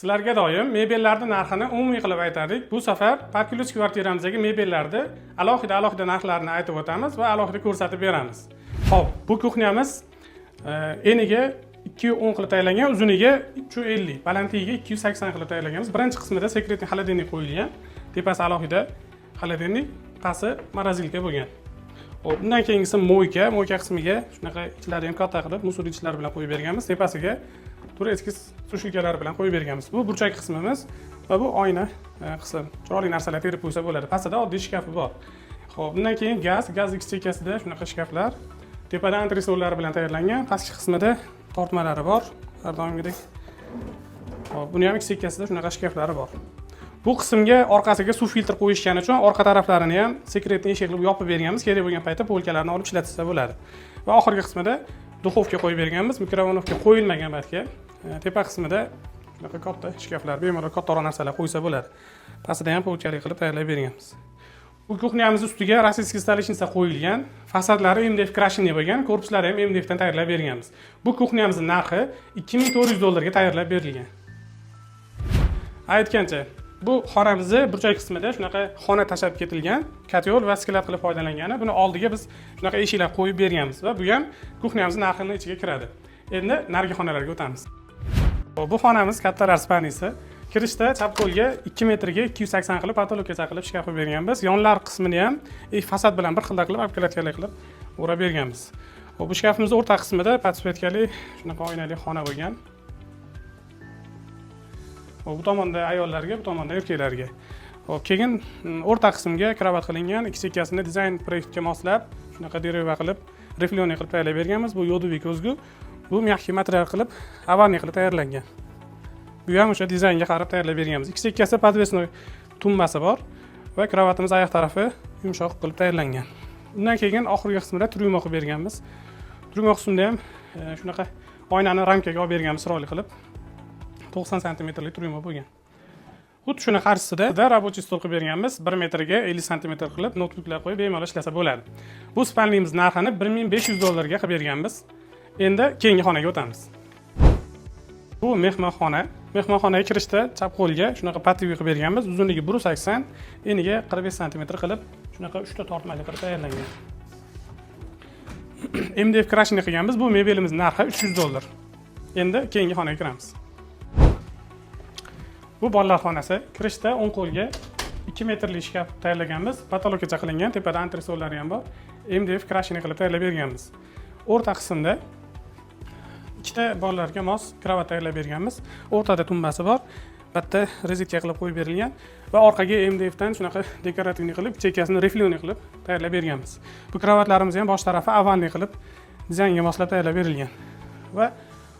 Sizlarga doim mebellarning narxini umumiy qilib aytdik. Bu safar Parkyulis kvartiramizdagi mebellarni alohida narxlarini aytib o'tamiz va alohida ko'rsatib beramiz. Xo'p, bu kuxnyamiz eniga 210 qilib tayyorlangan, uzuniga 350, balandligiga 280 qilib tayyorlanganmiz. Birinchi qismida sekretniy xolodilnik qo'yilgan, tepasi alohida xolodilnik, pasti morozilka bo'lgan. Xo'p, bundan keyingisi mo'yka qismiga shunaqa ichlari ham katta qilib musor ichlar bilan qo'yib berganmiz. Tepasiga tureskiz sushilkalar bilan qo'yib berganmiz. Bu burchak qismimiz va bu oyna qism. Chiroyli narsalar terib qo'ysa bo'ladi. Pastida oddiy shkafi bor. Xo'p, bundan keyin gaz X chekkasida shunaqa shkaflar, tepada antresollar bilan tayyorlangan, pastki qismida tortmalari bor, har doimgidek. Xo'p, buni ham X chekkasida shunaqa shkaflari bor. Bu qismga orqasiga suv filtr qo'yishgani uchun orqa taraflarini ham sekretniy eshik qilib yopib berganmiz. Kerak bo'lgan paytda polkalarni olib ishlatsa bo'ladi. Va oxirgi qismida duxovka qo'yib berganmiz, mikrovonovka qo'yilmagan batga. Tepa qismida shunaqa katta shkaflar, bemalol kattaroq narsalar qo'ysa bo'ladi. Pastida ham polkali qilib tayyorlab berganmiz. Bu kuxnyamiz ustiga rossiyskiy stolishnica qo'yilgan, fasadlari MDF krashinli bo'lgan, korpuslari ham MDF dan tayyorlab berganmiz. Bu kuxnyamizning narxi $2400 ga tayyorlab berilgan. Aytgancha, bu xonamizni burchak qismida shunaqa xona tashab ketilgan, katyol va sklad qilib foydalangani. Buni oldiga biz shunaqa eshiklar qo'yib berganmiz va bu ham kuxnyamizning narxining ichiga kiradi. Endi narigi xonalarga o'tamiz. Bu xonamiz kattalar spanisi. Kirishda chap qo'lga 2 metrga 280 qilib patologgacha qilib shkaf qo'yib berganmiz. Yonlar qismini ham fasad bilan bir xilda qilib obkladkali qilib o'rab berganmiz. Bu shkafimizning o'rta qismida patsvetkali shunaqa oynali xona bo'lgan. Bu tomonda ayollarga, bu tomonda erkaklarga. Xo'p, keyin o'rta qismga kravat qilingan, ikki chekkasini dizayn proyektga moslab, shunaqa deriva qilib, reflyonli qilib tayyorlab berganmiz. Bu yodovik ko'zgu. Bu mягкий material qilib, avarniy qilib tayyorlangan. Bu ham o'sha dizaynga qarab tayyorlab berganmiz. Ikki chekkasi podvesnoy tumbasi bor va kravatimiz oyoq tarafi yumshoq qilib tayyorlangan. Undan keyin oxirgi qismida tryuma qilib berganmiz. Tryuma qismida ham shunaqa oynani ramkaga olib berganmiz chiroyli qilib. 90 santimetrlik tryuma bo'lgan. Xuddi shuni qarshisida рабочий stol qilib berganmiz. 1 metrga 50 santimetr qilib notebooklar qo'yib bemalol ishlasa bo'ladi. Bu spanlimiz narxini $1500 ga qilib berganmiz. Endi keyingi xonaga o'tamiz. Bu mehmonxona. Mehmonxonaga kirishda chap qo'lga shunaqa pativi qilib berganmiz. Uzunligi 180, eniga 45 santimetr qilib shunaqa 3 ta tortmali qilib tayyorlangan. MDF krashni qilganmiz. Bu mebelimiz narxi $300. Endi keyingi xonaga kiramiz. Bu bolalar xonasi. Kirishda o'ng qo'lga 2 metrlik shkaf tayyorlaganmiz. Patologgacha qilingan, tepada antresollari ham bor. MDF krashni qilib tayyorlab berganmiz. O'rta qismda ikkita bolalarga mos kravat tayyorlab berganmiz. O'rtada tumbasi bor. Bitta rezetka qilib qo'yib berilgan va orqaga MDF dan shunaqa dekorativniy qilib, chekkasini reflyonli qilib tayyorlab berganmiz. Bu kravatlarimiz ham bosh tarafi avanli qilib dizaynga moslab tayyorlab berilgan. Va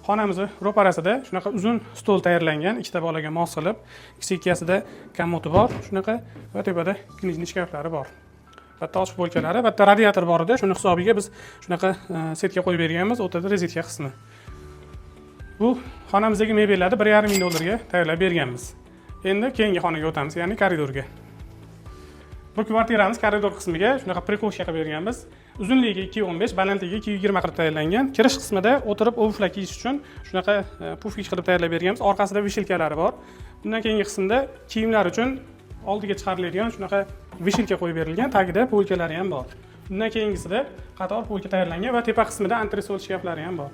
xonamizning ro'parasida shunaqa uzun stol tayyorlangan, ikkita bolaga mos qilib, chekkasida kommodi bor, shunaqa va tepada knijniy shkaflari bor. Bitta ochiq polkalari, bitta radiator bor edi. Shuni hisobiga biz shunaqa setga qo'yib berganmiz, o'rtada rezetka qismi. Bu xonamizdagi mebellarni $1,5 ga tayyorlab berganmiz. Endi keyingi xonaga o'tamiz, ya'ni koridorga. Bu kvartiramiz koridor qismiga shunaqa prikosha qilib berganmiz. Uzunligiga 215, balandligiga 220 qilib tayyorlangan. Kirish qismida o'tirib ovuflar kiyish uchun shunaqa pufik qilib tayyorlab berganmiz. Orqasida vishilkalari bor. Bundan keyingi qismda kiyimlar uchun oldiga chiqariladigan shunaqa vishilka qo'yib berilgan, tagida polkalari ham bor. Bundan keyingisida qator polka tayyorlangan va tepa qismida antresol shkaflari ham bor.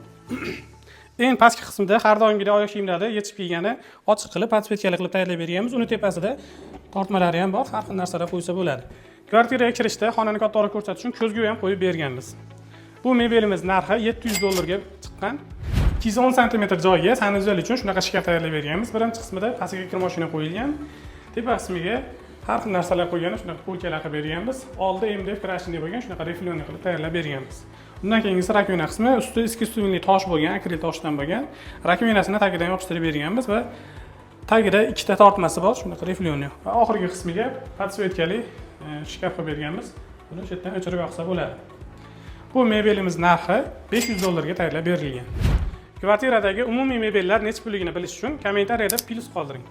Eng pastki qismida har doimgidek oyoq kiyimlarni yechib kiygani ochiq qilib, patsvetkali qilib tayyorlab berganmiz. Uni tepasida tortmalari ham bor, har xil narsalar qo'ysa bo'ladi. Kvartiraga kirishda xonani kattaroq ko'rsatish uchun ko'zgu ham qo'yib berganmiz. Bu mebelimiz narxi $700 ga chiqqan. 210 santimetr joyga sanuzal uchun shunaqa shkaf tayyorlab berganmiz. Birinchi qismida pastiga kir mashina qo'yilgan. Tepa qismiga har xil narsalar qo'ygan, shunaqa polkalar qilib berganmiz. Oldi MDF krashni bo'lgan, shunaqa reflyonli qilib tayyorlab berganmiz. Undan keyingisi rakvina qismi, usti iskustvenli tosh bo'lgan, akril toshdan bo'lgan. Rakvinasini tagidan yopishtirib berganmiz va tagida ikkita tortmasi bor, shunaqa reflyonli. Va oxirgi qismiga patsvetkali shkaf qilib berganmiz. Buni shu yerdan o'chirib yoqsa bo'ladi. Bu mebelimiz narxi $500 ga tayyorlab berilgan. Kvartiradagi umumiy mebellar necha pulligini bilish uchun kommentariyada plus qoldiring.